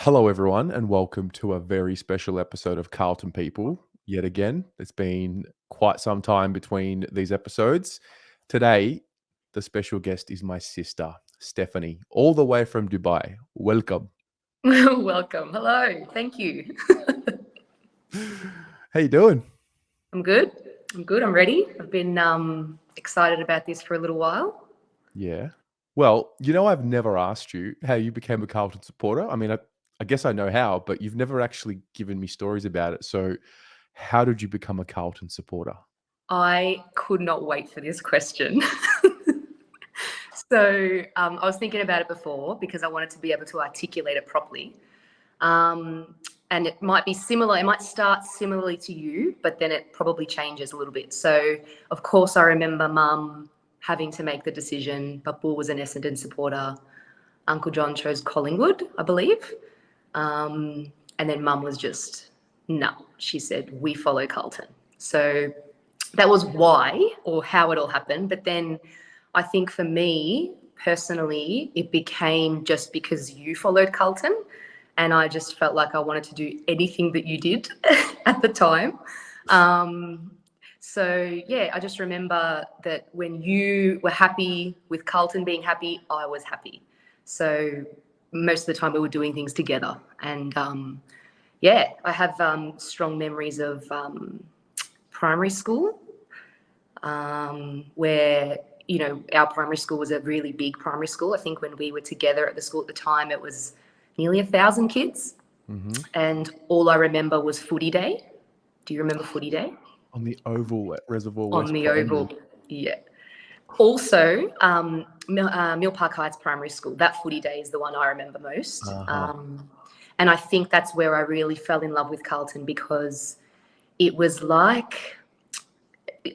Hello, everyone, and welcome to a very special episode of Carlton People. Yet again, it's been quite some time between these episodes. Today, the special guest is my sister, Stephanie, all the way from Dubai. Welcome. Welcome. Hello. Thank you. How you doing? I'm good. I'm ready. I've been excited about this for a little while. Yeah. Well, I've never asked you how you became a Carlton supporter. I guess I know how, but you've never actually given me stories about it. So, how did you become a Carlton supporter? I could not wait for this question. I was thinking about it before because I wanted to be able to articulate it properly. And it might be similar. It might start similarly to you, but then it probably changes a little bit. So, of course, I remember Mum having to make the decision. Babu was an Essendon supporter. Uncle John chose Collingwood, I believe. And then Mum was just, no. She said, we follow Carlton. So that was why or how it all happened. But then I think for me personally, it became just because you followed Carlton. And I just felt like I wanted to do anything that you did at the time. I just remember that when you were happy with Carlton being happy, I was happy. So most of the time we were doing things together. And I have strong memories of primary school where, our primary school was a really big primary school. I think when we were together at the school at the time, it was nearly 1,000 kids. Mm-hmm. And all I remember was footy day. Do you remember footy day? On the Oval at Reservoir On West the Primary. Oval, yeah. Also, Mill Park Heights Primary School, that footy day is the one I remember most. Uh-huh. And I think that's where I really fell in love with Carlton because it was like,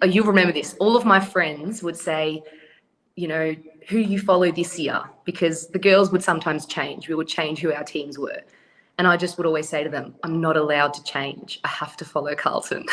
you remember this, all of my friends would say, who you follow this year, because the girls would sometimes change. We would change who our teams were. And I just would always say to them, I'm not allowed to change. I have to follow Carlton.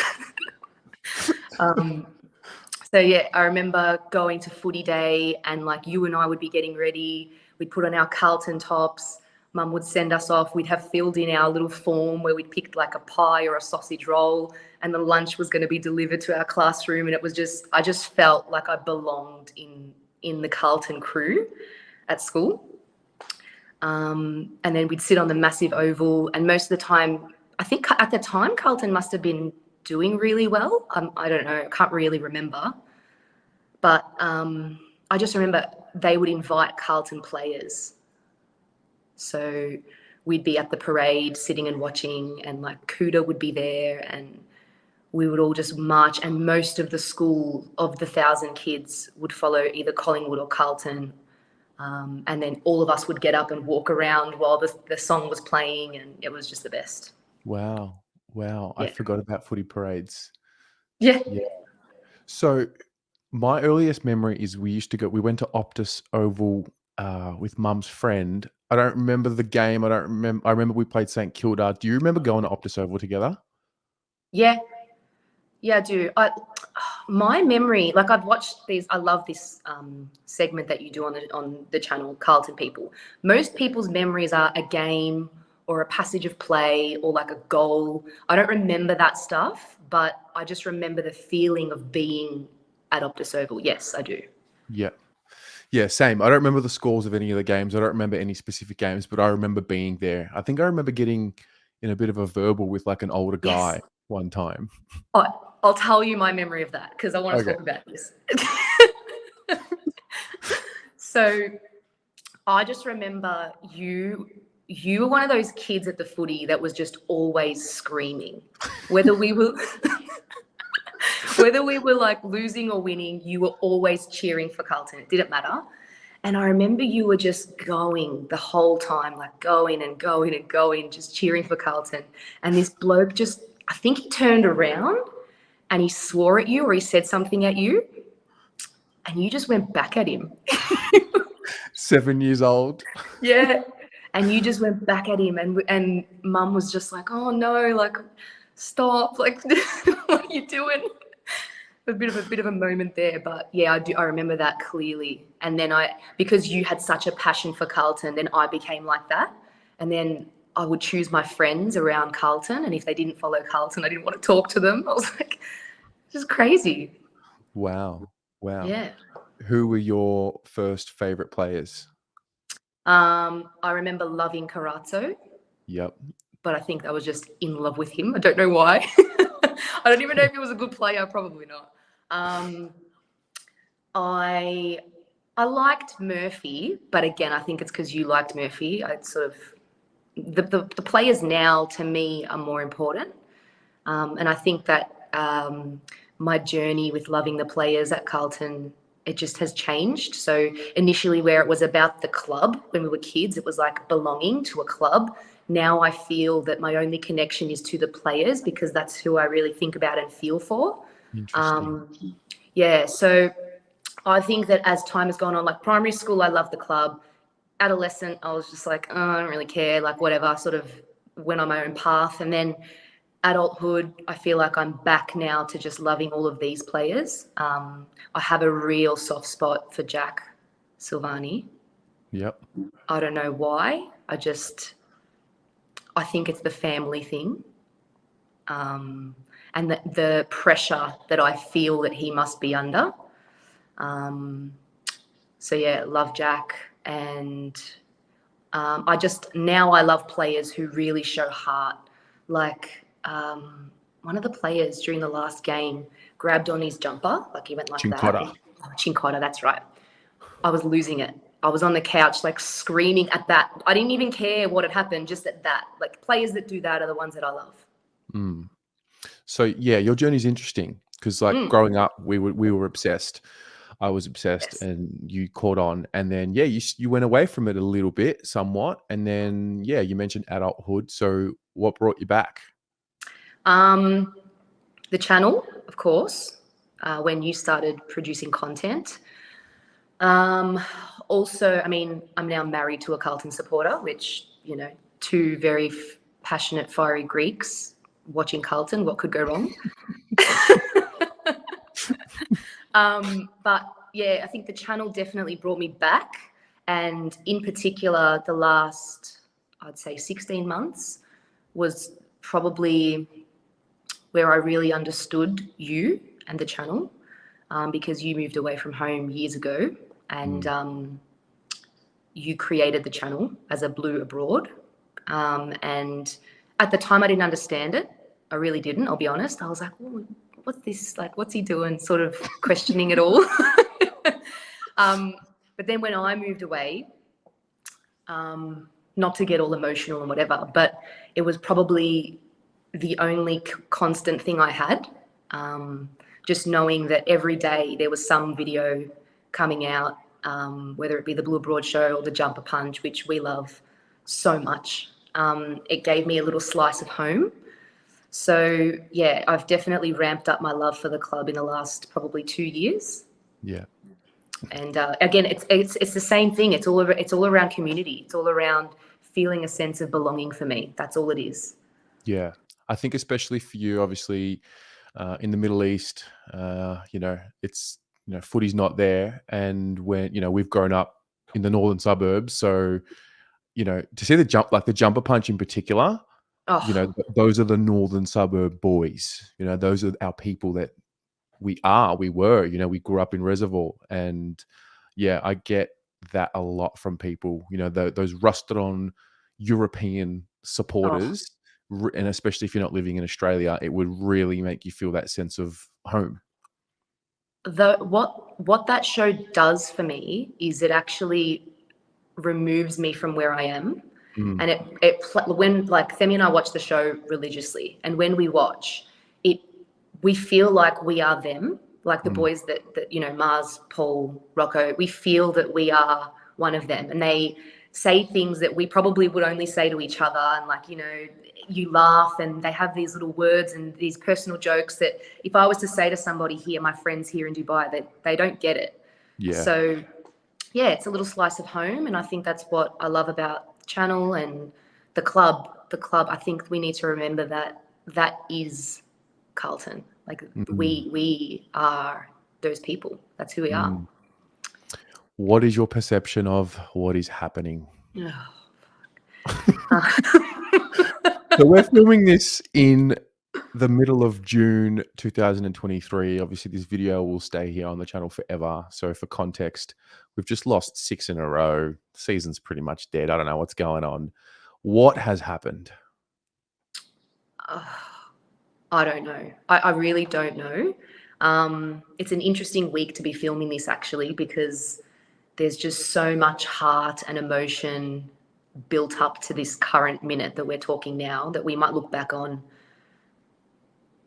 I remember going to footy day and like you and I would be getting ready. We'd put on our Carlton tops. Mum would send us off. We'd have filled in our little form where we'd picked like a pie or a sausage roll and the lunch was going to be delivered to our classroom. And it was just, I just felt like I belonged in the Carlton crew at school. And then we'd sit on the massive oval and most of the time, I think at the time, Carlton must have been doing really well. I don't know, I can't really remember. But I just remember they would invite Carlton players. So we'd be at the parade sitting and watching and like Kuda would be there and we would all just march and most of the school of the 1,000 kids would follow either Collingwood or Carlton. And then all of us would get up and walk around while the song was playing and it was just the best. Wow. Yeah. I forgot about footy parades. Yeah. So my earliest memory is we went to Optus Oval with Mum's friend. I don't remember the game. I remember we played St Kilda. Do you remember going to Optus Oval together? Yeah. Yeah, I do. My memory, like I've watched these, I love this segment that you do on the channel, Carlton People. Most people's memories are a game or a passage of play or like a goal. I don't remember that stuff, but I just remember the feeling of being at Optus Oval. Yes, I do. Yeah. Yeah, same. I don't remember the scores of any of the games. I don't remember any specific games, but I remember being there. I think I remember getting in a bit of a verbal with like an older guy one time. I'll tell you my memory of that because I want to Okay. talk about this. So I just remember you were one of those kids at the footy that was just always screaming. Whether we were like losing or winning, you were always cheering for Carlton. It didn't matter. And I remember you were just going the whole time, like going and going and going, just cheering for Carlton. And this bloke just, I think he turned around and he swore at you or he said something at you and you just went back at him. 7 years old. Yeah. And you just went back at him and Mum was just like, oh no, like stop, like what are you doing? A bit of a moment there, but yeah, I remember that clearly. And then because you had such a passion for Carlton, then I became like that. And then I would choose my friends around Carlton, and if they didn't follow Carlton, I didn't want to talk to them. I was like, just crazy. Wow. Wow. Yeah. Who were your first favorite players? I remember loving Carazzo, Yep. but I think I was just in love with him. I don't know why. I don't even know if he was a good player. Probably not. I liked Murphy, but again, I think it's because you liked Murphy. I sort of the players now to me are more important, and I think that my journey with loving the players at Carlton, it just has changed. So initially, where it was about the club when we were kids, it was like belonging to a club. Now I feel that my only connection is to the players because that's who I really think about and feel for. Interesting. Yeah, so I think that as time has gone on, like primary school, I loved the club. Adolescent, I was just like, oh, I don't really care, like whatever, I sort of went on my own path. And then adulthood, I feel like I'm back now to just loving all of these players. I have a real soft spot for Jack Silvani. Yep. I don't know why. I think it's the family thing. And the pressure that I feel that he must be under. So yeah, love Jack. And now I love players who really show heart. Like one of the players during the last game grabbed on his jumper, like he went like that. Chincotta. Chincotta, that's right. I was losing it. I was on the couch like screaming at that. I didn't even care what had happened, just at that. Like players that do that are the ones that I love. So yeah, your journey's interesting because like growing up, we were obsessed. I was obsessed, Yes. and you caught on, and then yeah, you went away from it a little bit, somewhat, and then yeah, you mentioned adulthood. So what brought you back? The channel, of course, when you started producing content. Also, I mean, I'm now married to a Carlton supporter, which, you know, two very passionate, fiery Greeks watching Carlton. What could go wrong? But yeah, I think the channel definitely brought me back. And in particular, the last, I'd say 16 months was probably where I really understood you and the channel, because you moved away from home years ago, and you created the channel as a Blue Abroad. And at the time I didn't understand it. I really didn't, I'll be honest. I was like, oh, what's this? Like, what's he doing? Sort of questioning it all. But then when I moved away, not to get all emotional and whatever, but it was probably the only constant thing I had. Just knowing that every day there was some video coming out, whether it be the Blue Abroad show or the Jumper Punch, which we love so much. It gave me a little slice of home. So yeah, I've definitely ramped up my love for the club in the last probably 2 years. Yeah. And again, it's the same thing. It's all around community. It's all around feeling a sense of belonging for me. That's all it is. Yeah. I think especially for you, obviously, in the Middle East, it's, footy's not there. And when, we've grown up in the northern suburbs. So, to see the jumper punch in particular, Oh, those are the northern suburb boys. Those are our people that we were, we grew up in Reservoir. And yeah, I get that a lot from people, those rusted on European oh. supporters. And especially if you're not living in Australia, it would really make you feel that sense of home. What that show does for me is it actually removes me from where I am. And when like Femi and I watch the show religiously, and when we watch it, we feel like we are them, like the boys that Mars, Paul, Rocco. We feel that we are one of them, and they say things that we probably would only say to each other, and like you laugh, and they have these little words and these personal jokes that if I was to say to somebody here, my friends here in Dubai, that they don't get it. Yeah. So yeah, it's a little slice of home, and I think that's what I love about the channel and the club. The club, I think we need to remember that is Carlton. Like we are those people. That's who we are. What is your perception of what is happening? So we're filming this in the middle of June 2023. Obviously, this video will stay here on the channel forever. So for context, we've just lost 6 in a row. The season's pretty much dead. I don't know what's going on. What has happened? I don't know. I really don't know. It's an interesting week to be filming this, actually, because there's just so much heart and emotion built up to this current minute that we're talking now that we might look back on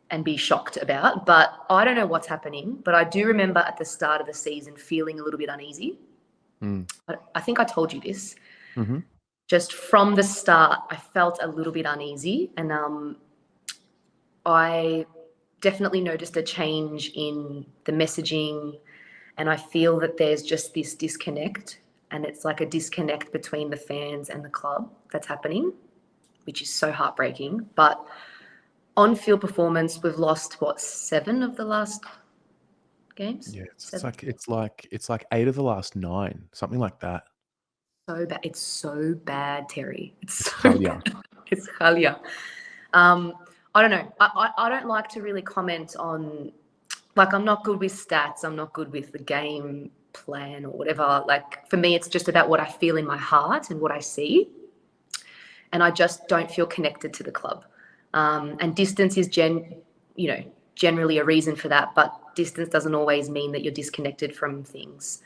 and be shocked about. But I don't know what's happening. But I do remember at the start of the season feeling a little bit uneasy. I think I told you this. Mm-hmm. Just from the start, I felt a little bit uneasy, and I definitely noticed a change in the messaging, and I feel that there's just this disconnect, and it's like a disconnect between the fans and the club that's happening, which is so heartbreaking. But on-field performance, we've lost, what, 7 of the last games? Yeah, Seven? it's like 8 of the last 9, something like that. So bad. It's so bad, Terry. It's so Khalia. bad. It's Khalia. I don't know. I don't like to really comment on, like, I'm not good with stats. I'm not good with the game plan or whatever. Like, for me, it's just about what I feel in my heart and what I see. And I just don't feel connected to the club. And distance is generally a reason for that, but distance doesn't always mean that you're disconnected from things.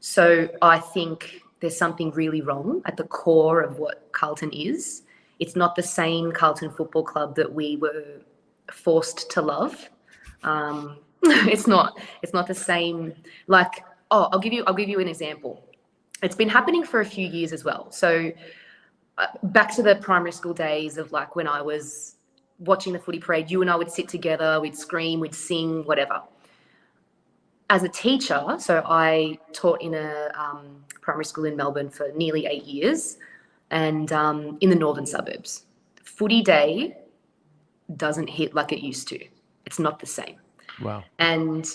So I think there's something really wrong at the core of what Carlton is. It's not the same Carlton Football Club that we were forced to love. It's not the same. Like, I'll give you an example. It's been happening for a few years as well. So back to the primary school days of, like, when I was watching the footy parade, you and I would sit together, we'd scream, we'd sing, whatever. As a teacher, so I taught in a primary school in Melbourne for nearly 8 years, and in the northern suburbs. Footy day doesn't hit like it used to. It's not the same. Wow. And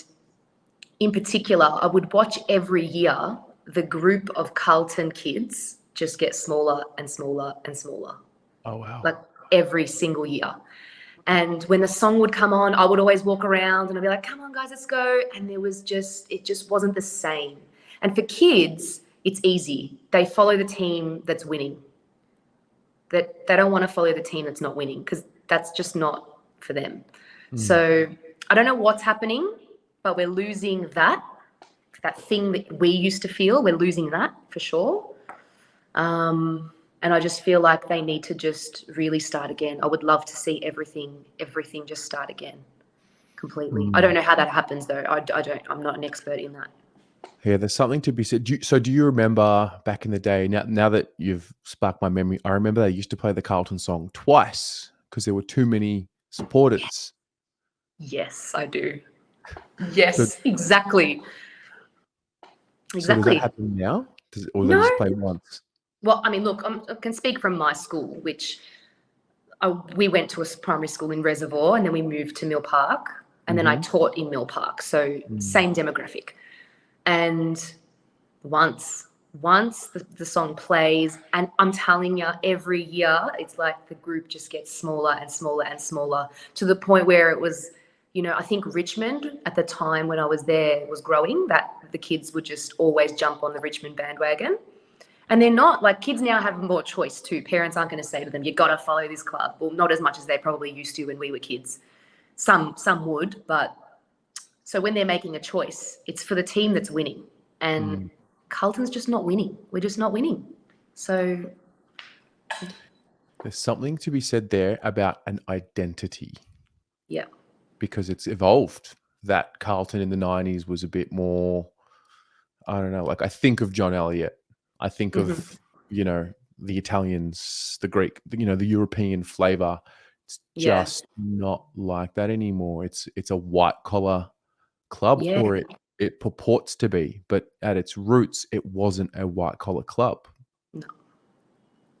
in particular, I would watch every year the group of Carlton kids just get smaller and smaller and smaller. Oh, wow. Like, every single year. And when the song would come on, I would always walk around and I'd be like, come on, guys, let's go. And it just wasn't the same. And for kids, it's easy. They follow the team that's winning. That they don't want to follow the team that's not winning, because that's just not for them. So I don't know what's happening, but we're losing that thing that we used to feel. We're losing that for sure. And I just feel like they need to just really start again. I would love to see everything just start again completely. I don't know how that happens, though. I'm not an expert in that. Yeah, there's something to be said. Do you remember back in the day, now that you've sparked my memory, I remember they used to play the Carlton song twice because there were too many supporters. Yes, I do. Yes, exactly. So does that happen now? Or they just play once? Well, I mean, look, I can speak from my school, which we went to a primary school in Reservoir, and then we moved to Mill Park, and then I taught in Mill Park. So same demographic. And once the song plays, and I'm telling you, every year, it's like the group just gets smaller and smaller and smaller, to the point where it was, I think Richmond at the time when I was there was growing, that the kids would just always jump on the Richmond bandwagon. And they're not, like, kids now have more choice too. Parents aren't going to say to them, you got to follow this club. Well, not as much as they probably used to when we were kids. Some would, but so when they're making a choice, it's for the team that's winning. And Carlton's just not winning. We're just not winning. So there's something to be said there about an identity. Yeah. Because it's evolved. That Carlton in the 90s was a bit more, I don't know, like, I think of John Elliott. I think of, the Italians, the Greek, the European flavor. It's just not like that anymore. It's a white collar club, or it purports to be, but at its roots, it wasn't a white collar club. No,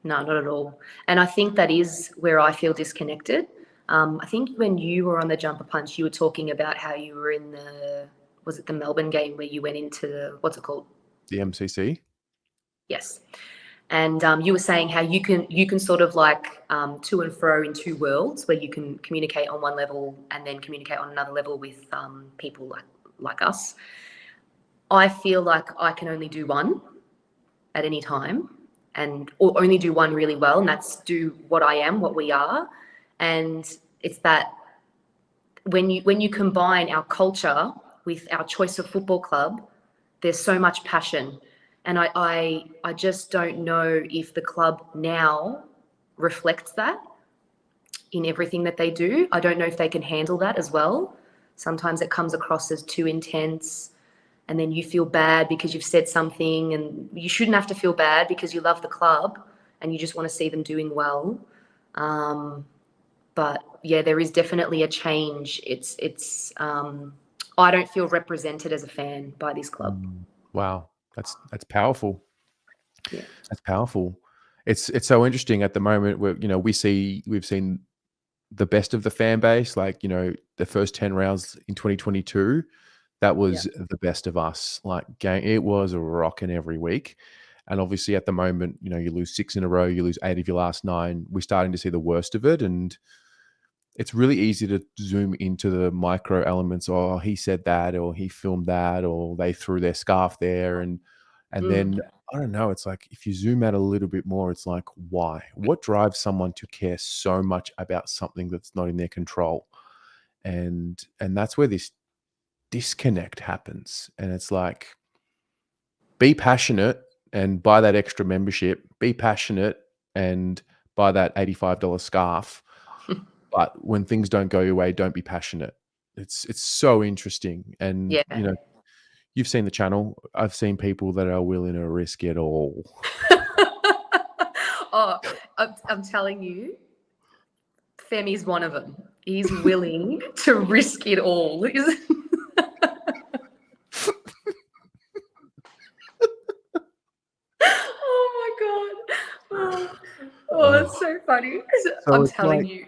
not at all. And I think that is where I feel disconnected. I think when you were on the Jumper Punch, you were talking about how you were in was it the Melbourne game where you went into what's it called? The MCC? Yes. And you were saying how you can sort of like to and fro in two worlds, where you can communicate on one level and then communicate on another level with people like us. I feel like I can only do one at any time, or only do one really well, and that's do what I am, what we are. And it's that when you combine our culture with our choice of football club, there's so much passion. And I just don't know if the club now reflects that in everything that they do. I don't know if they can handle that as well. Sometimes it comes across as too intense, and then you feel bad because you've said something, and you shouldn't have to feel bad because you love the club and you just want to see them doing well. But yeah, there is definitely a change. It's I don't feel represented as a fan by this club. Wow, that's powerful. Yeah. That's powerful. It's so interesting at the moment where, we've seen the best of the fan base, like, the first 10 rounds in 2022, that was the best of us. Like, it was rocking every week. And obviously at the moment, you lose 6 in a row, you lose 8 of your last 9. We're starting to see the worst of it. And it's really easy to zoom into the micro elements. Oh, he said that, or he filmed that, or they threw their scarf there. And then, I don't know, it's like, if you zoom out a little bit more, it's like, why? What drives someone to care so much about something that's not in their control? And that's where this disconnect happens. And it's like, be passionate and buy that extra membership, be passionate and buy that $85 scarf. But when things don't go your way, don't be passionate. It's so interesting. And, you've seen the channel. I've seen people that are willing to risk it all. Oh, I'm telling you, Femi's one of them. He's willing to risk it all. Oh my God. Oh, that's so funny. So I'm it's telling like, you.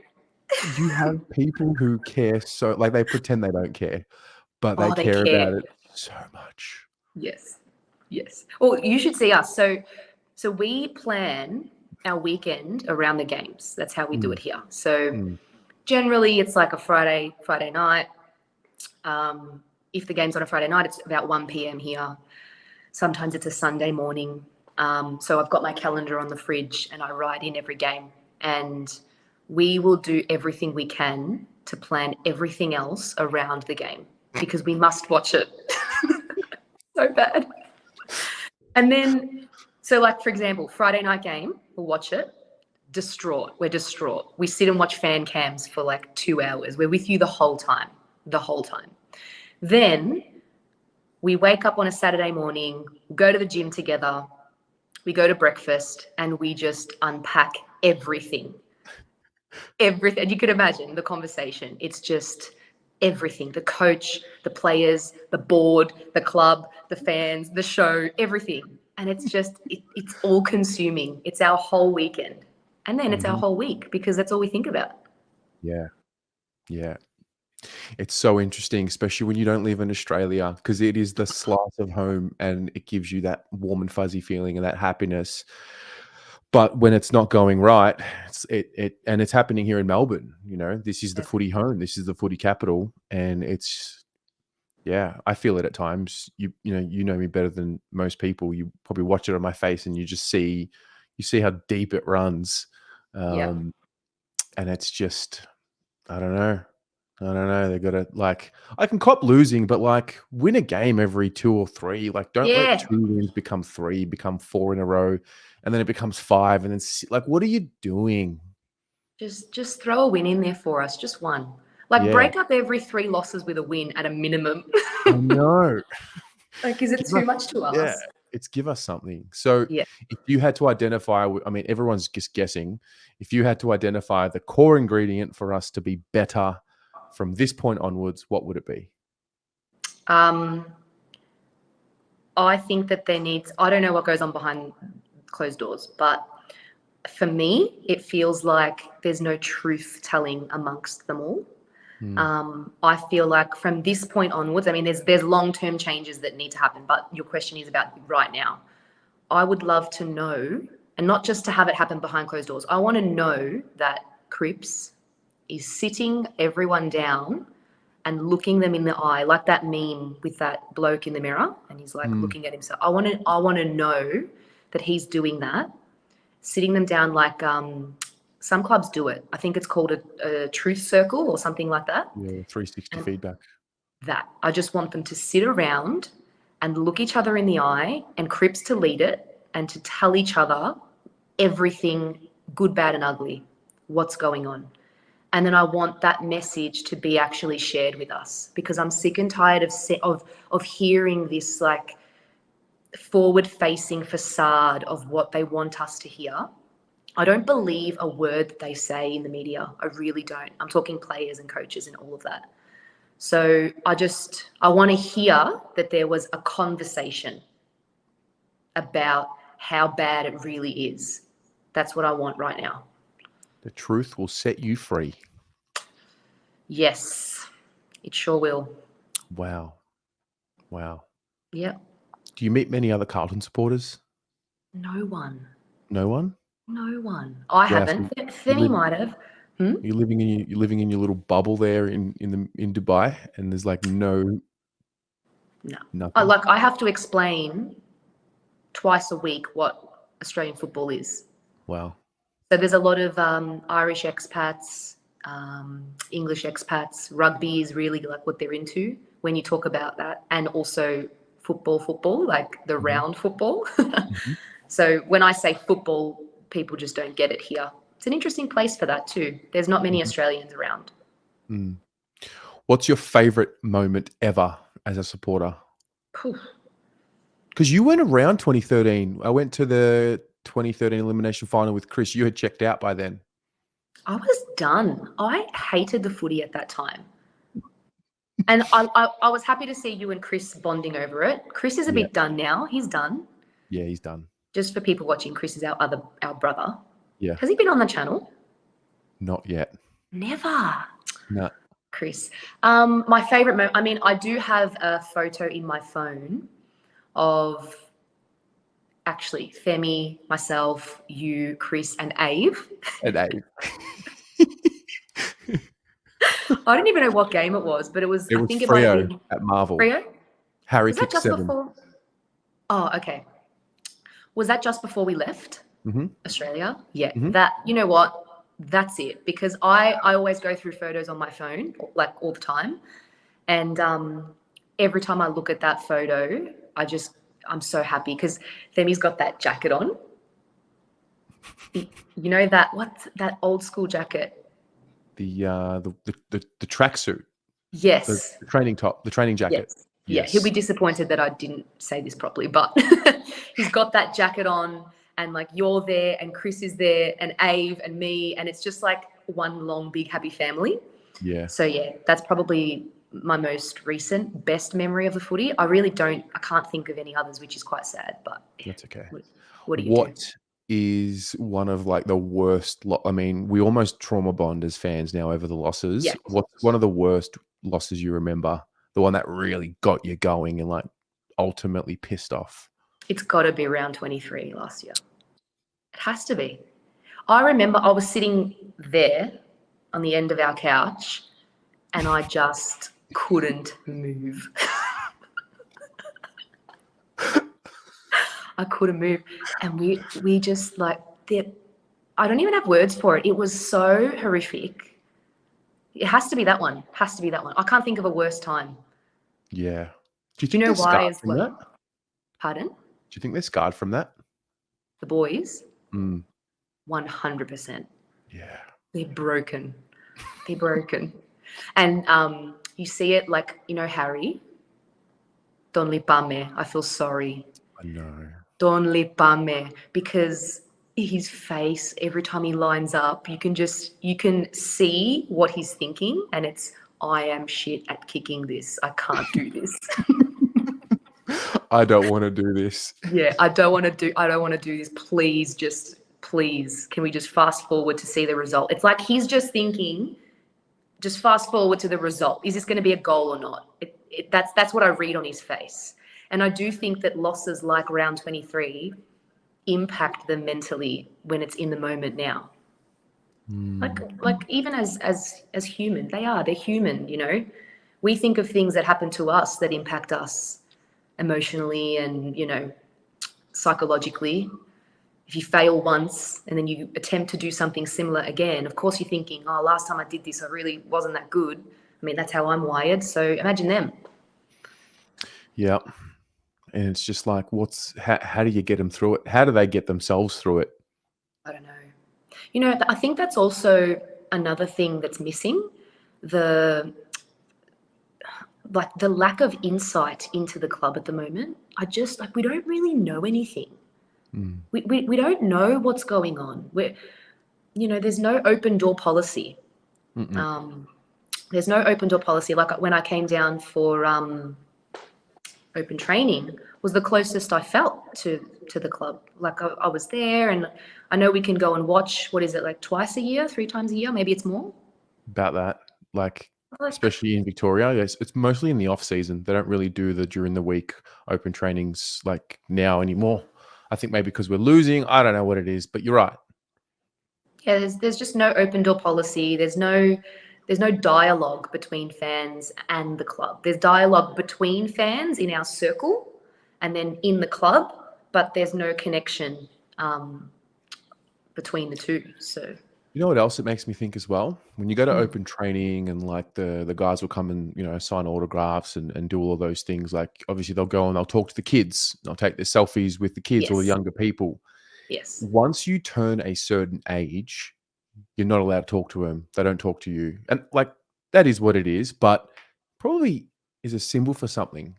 you have people who care so, like, they pretend they don't care, but they Oh, they care about care. it so much. Yes. Yes. Well, you should see us. So we plan our weekend around the games. That's how we do it here. So generally it's like a Friday night. If the game's on a Friday night, it's about 1 p.m. here. Sometimes it's a Sunday morning. So I've got my calendar on the fridge and I write in every game, and we will do everything we can to plan everything else around the game because we must watch it. So bad. And then, so like, for example, Friday night game, we'll watch it. Distraught. We're distraught. We sit and watch fan cams for like 2 hours. We're with you the whole time. Then we wake up on a Saturday morning, go to the gym together, we go to breakfast, and we just unpack everything. Everything. And you can imagine the conversation. It's just everything. The coach, the players, the board, the club, the fans, the show, everything. And it's just, it's all consuming. It's our whole weekend. And then it's our whole week because that's all we think about. Yeah. Yeah. It's so interesting, especially when you don't live in Australia, because it is the slice of home and it gives you that warm and fuzzy feeling and that happiness. But when it's not going right, it's happening here in Melbourne. This is the footy home. This is the footy capital, and I feel it at times. You know me better than most people. You probably watch it on my face, and you see how deep it runs. And it's just, I don't know. They got to, like, I can cop losing, but like, win a game every 2 or 3. Like, don't let 2 wins become 3, become 4 in a row, and then it becomes 5, and then like, what are you doing? Just throw a win in there for us, just one. Like, break up every 3 losses with a win at a minimum. I know. Like, is it too much to ask? Yeah, it's give us something. So if you had to identify, I mean, everyone's just guessing. If you had to identify the core ingredient for us to be better from this point onwards, what would it be? I think that I don't know what goes on behind closed doors, but for me, it feels like there's no truth telling amongst them all. I feel like from this point onwards, I mean, there's long-term changes that need to happen, but your question is about right now. I would love to know and not just to have it happen behind closed doors. I want to know that Cripps is sitting everyone down and looking them in the eye, like that meme with that bloke in the mirror, and he's like looking at himself. I want to know that he's doing that, sitting them down like some clubs do it. I think it's called a truth circle or something like that. Yeah, 360 feedback. That I just want them to sit around and look each other in the eye, and Cripps to lead it and to tell each other everything, good, bad, and ugly, what's going on. And then I want that message to be actually shared with us, because I'm sick and tired of hearing this like forward-facing facade of what they want us to hear. I don't believe a word that they say in the media. I really don't. I'm talking players and coaches and all of that. So I want to hear that there was a conversation about how bad it really is. That's what I want right now. The truth will set you free. Yes, it sure will. Wow. Yeah. Do you meet many other Carlton supporters? No one. No one? No one. I haven't. Femi might have. You're living in your little bubble there in Dubai, and there's like nothing. I have to explain twice a week what Australian football is. Wow. So there's a lot of Irish expats, English expats. Rugby is really like what they're into when you talk about that, and also football, like the round football. So when I say football, people just don't get it here. It's an interesting place for that too. There's not many Australians around. What's your favorite moment ever as a supporter? Because you went around 2013. I went to the 2013 elimination final with Chris. You had checked out by then. I was done. I hated the footy at that time. And I was happy to see you and Chris bonding over it. Chris is a bit done now. He's done. Yeah, he's done. Just for people watching, Chris is our brother. Yeah. Has he been on the channel? Not yet. Never. No. Chris. My favorite moment, I mean, I do have a photo in my phone of actually Femi, myself, you, Chris, and Ave. I don't even know what game it was, but it was I think it might have been at Marvel. Freo? Harry was that kicked just 7. Before? Oh, okay. Was that just before we left Australia? Yeah. That, you know what? That's it. Because I always go through photos on my phone, like all the time. And every time I look at that photo, I'm so happy because Femi's got that jacket on. You know what's that old school jacket? The tracksuit. Yes. The training top, the training jacket. Yes. Yeah, he'll be disappointed that I didn't say this properly, but he's got that jacket on, and like you're there and Chris is there and Ave and me, and it's just like one long big happy family. Yeah. So yeah, that's probably my most recent best memory of the footy. I can't think of any others, which is quite sad, but that's okay. What do you do? Is one of like the worst I mean, we almost trauma bond as fans now over the losses. Yeah. What's one of the worst losses you remember? The one that really got you going and like ultimately pissed off? It's got to be round 23 last year. It has to be. I remember I was sitting there on the end of our couch and I just couldn't move. I couldn't move. And we just like, I don't even have words for it. It was so horrific. It has to be that one. I can't think of a worse time. Yeah. Do you know why as well? That? Pardon? Do you think they're scarred from that? The boys? 100%. Yeah. They're broken. And you see it like, you know, Harry, Don Lipame, I feel sorry. I know. Don Lipame, because his face, every time he lines up, you can see what he's thinking, and it's, I am shit at kicking this. I can't do this. I don't want to do this. Yeah, I don't want to do this. Please, can we just fast forward to see the result? It's like he's just thinking, just fast forward to the result. Is this going to be a goal or not? That's what I read on his face. And I do think that losses like round 23 impact them mentally when it's in the moment now. Mm. Like even as human, they're human, you know. We think of things that happen to us that impact us emotionally and, you know, psychologically. If you fail once and then you attempt to do something similar again, of course you're thinking, oh, last time I did this, I really wasn't that good. I mean, that's how I'm wired. So imagine them. Yeah. And it's just like, how do you get them through it? How do they get themselves through it? I don't know. You know, I think that's also another thing that's missing. The the lack of insight into the club at the moment. We don't really know anything. Mm. We don't know what's going on. There's no open door policy. There's no open door policy. Like when I came down for open training was the closest I felt to the club. Like I was there, and I know we can go and watch, what is it, like twice a year, 3 times a year, maybe it's more. About that, like, Like, especially in Victoria, it's mostly in the off season. They don't really do the during the week open trainings like now anymore. I think maybe because we're losing. I don't know what it is, but you're right. yeah, there's just no open door policy. There's no dialogue between fans and the club. There's dialogue between fans in our circle and then in the club, but there's no connection between the two. So You know what else it makes me think as well? When you go to mm, open training and like the guys will come and, sign autographs and do all of those things, like obviously they'll go and they'll talk to the kids. They'll take their selfies with the kids or the yes, younger people. yes. Once you turn a certain age, you're not allowed to talk to them. They don't talk to you. And like that is what it is, but probably is a symbol for something.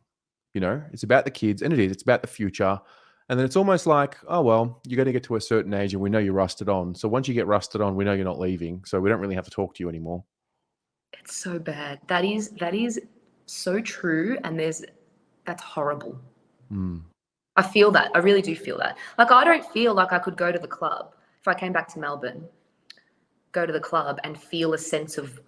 It's about the kids, and it is. It's about the future. And then it's almost like, oh, well, you're going to get to a certain age and we know you're rusted on. So once you get rusted on, we know you're not leaving. So we don't really have to talk to you anymore. It's so bad. That is so true, and that's horrible. Mm. I feel that. I really do feel that. Like I don't feel like I could go to the club if I came back to Melbourne, go to the club and feel a sense of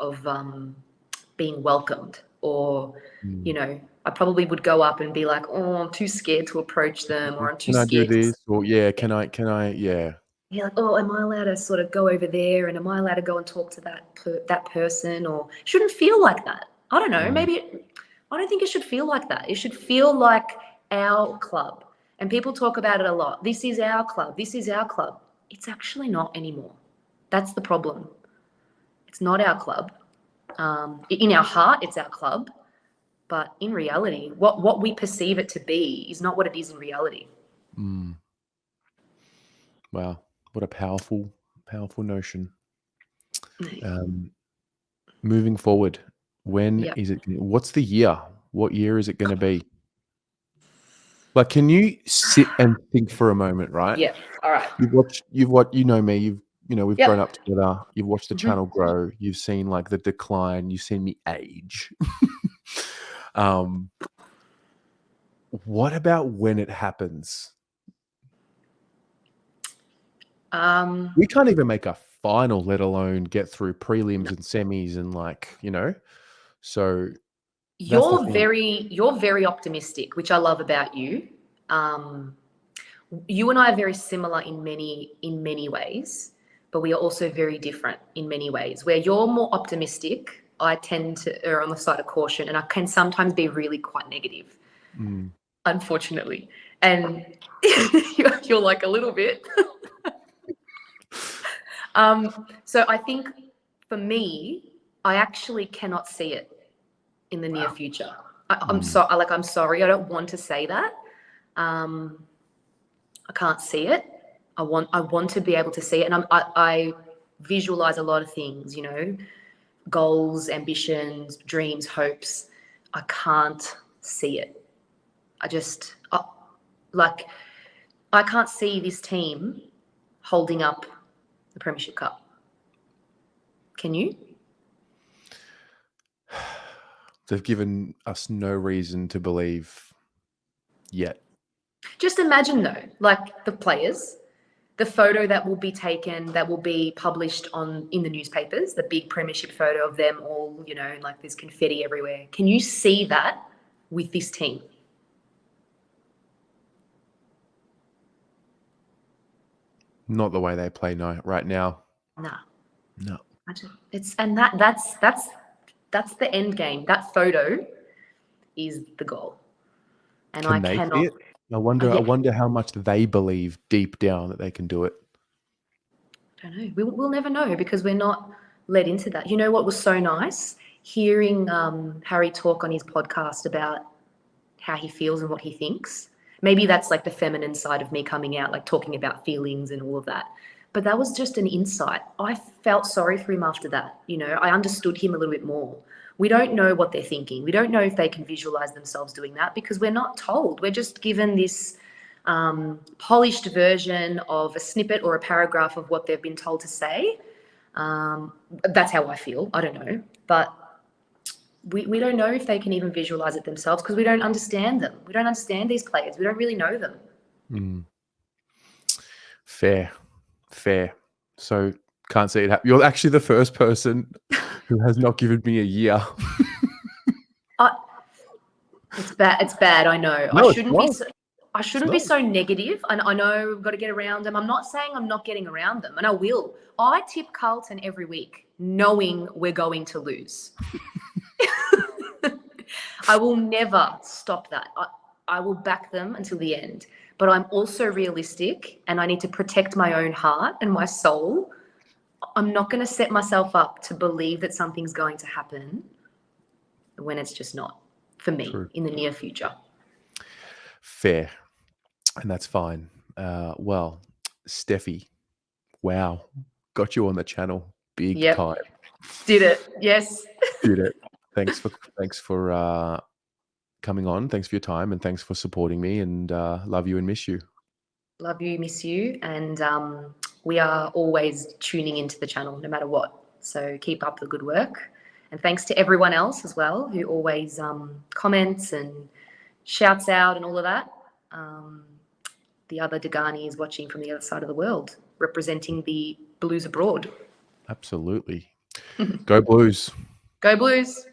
being welcomed, or Mm. I probably would go up and be like, oh, I'm too scared to approach them, or I'm too Can I do scared to. this? Or yeah, can I, yeah. You're like, oh, am I allowed to sort of go over there, and am I allowed to go and talk to that person, or shouldn't feel like that? I don't know. Mm. I don't think it should feel like that. It should feel like our club. And people talk about it a lot. This is our club. This is our club. It's actually not anymore. That's the problem. It's not our club. In our heart, it's our club. But in reality, what we perceive it to be is not what it is in reality. Mm. Wow. What a powerful, powerful notion. Moving forward, when Yeah. is it? What's the year? What year is it going to be? Like, can you sit and think for a moment, right? Yeah. All right. You know me, we've grown up Yep. together. You've watched the Mhm. channel grow. You've seen like the decline. You've seen me age. Um, what about when it happens? We can't even make a final, let alone get through prelims and semis and so that's the thing. You're very optimistic, which I love about you. You and I are very similar in many ways, but we are also very different in many ways. Where you're more optimistic, I tend to err on the side of caution, and I can sometimes be really quite negative, Mm. unfortunately. And you're like a little bit. So I think for me, I actually cannot see it in the near future. I'm Mm. I'm sorry. I don't want to say that. I can't see it. I want to be able to see it, and I visualize a lot of things. Goals, ambitions, dreams, hopes. I can't see it. Like I can't see this team holding up the Premiership Cup. Can you? They've given us no reason to believe yet. Just imagine though, like the players, the photo that will be taken, that will be published in the newspapers, the big Premiership photo of them all, like there's confetti everywhere. Can you see that with this team? Not the way they play right now. Nah. No. That's the end game. That photo is the goal. And Can I they cannot. see it? I wonder. Yeah. I wonder how much they believe deep down that they can do it. I don't know. We'll never know because we're not led into that. You know what was so nice? Hearing Harry talk on his podcast about how he feels and what he thinks. Maybe that's like the feminine side of me coming out, like talking about feelings and all of that. But that was just an insight. I felt sorry for him after that. You know, I understood him a little bit more. We don't know what they're thinking. We don't know if they can visualize themselves doing that because we're not told. We're just given this polished version of a snippet or a paragraph of what they've been told to say. That's how I feel. I don't know. But we don't know if they can even visualize it themselves because we don't understand them. We don't understand these players. We don't really know them. Fair. So can't see it happen. You're actually the first person who has not given me a year. It's bad. I know. No, I shouldn't be so negative. And I know we've got to get around them. I'm not saying I'm not getting around them, and I will. I tip Carlton every week, knowing we're going to lose. I will never stop that. I will back them until the end. But I'm also realistic, and I need to protect my own heart and my soul. I'm not going to set myself up to believe that something's going to happen when it's just not for me. True. In the near future. Fair. And that's fine. Well, Steffi, wow. Got you on the channel. Big time. Did it. Yes. Did it. Thanks for coming on. Thanks for your time and thanks for supporting me, and love you and miss you. Love you, miss you. And we are always tuning into the channel no matter what. So keep up the good work. And thanks to everyone else as well who always comments and shouts out and all of that. The other Degani is watching from the other side of the world, representing the Blues abroad. Absolutely. Go Blues. Go Blues.